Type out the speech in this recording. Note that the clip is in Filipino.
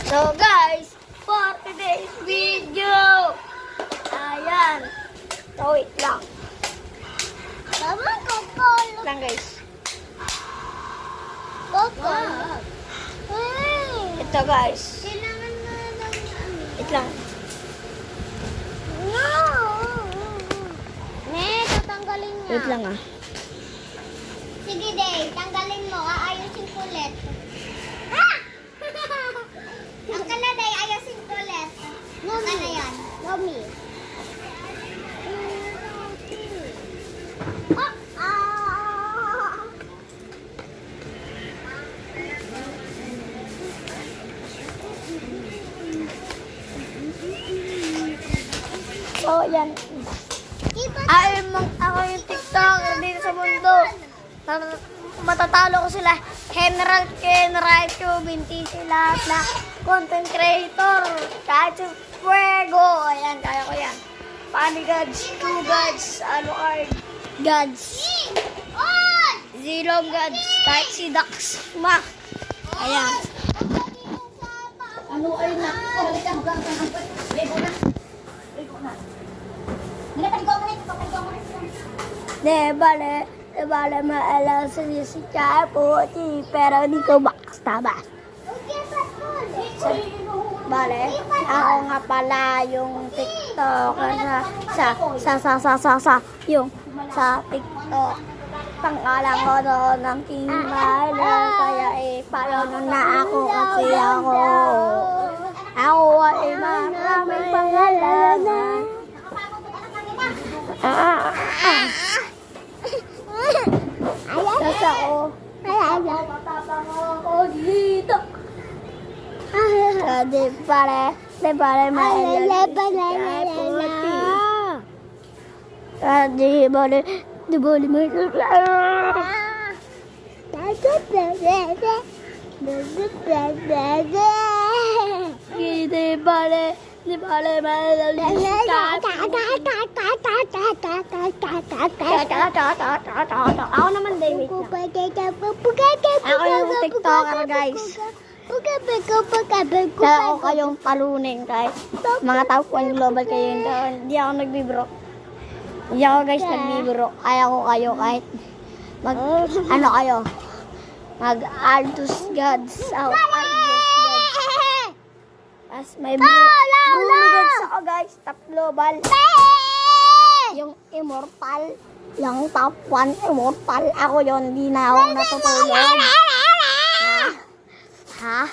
So guys, for today's video, ayan. So wait lang. Tama ko po. Lang guys. Papa. Ito guys. Kailangan na lang Wait lang. No. Ne, tatanggalin niya. Wait lang ah. Sige, Day. Tanggalin mo. Aayusin ko ulit. Ha! Ang kala, Day. Ayusin ko ulit. Ang kala yan. Mommy. So yan. Ako yung TikToker dito sa mundo. Matatalo ko sila. General Ken, Raichu, Binti sila na content creator. Kahit sa Fuego. Ayan, kaya ko yan. Funny Gods, Two Gods, Alucard Gods, Zero Gods, kahit si Dax Mac. Ayan. Ano ay na? Di bale, maalam sa si Chapo, pero di ko backstabas. Bale, ako nga pala yung TikToker yung sa TikTok. Pangalan ko doon ng King Myler, kaya follow nyo na ako kasi ako ay maraming pangalanan. Tapos ako, matapang ako dito. Di pare, maalam di bale, may di bale, ako naman, David. Ako yung TikToker, guys. Kaya ako kayong palunin, guys. Mga Tapuan Global kayo yun. Hindi ako nagbibiro. Hindi ako, guys, nagbibiro. Kaya ko kayo kahit ano kayo. Mag-Aldous Gods. Ako, Aldous Gods. Tapos may Bruno Gods ako, guys. Top Global. Yung Immortal. Yung Top 1 Immortal. Ako yun. Hindi na ako natutulog. Ha?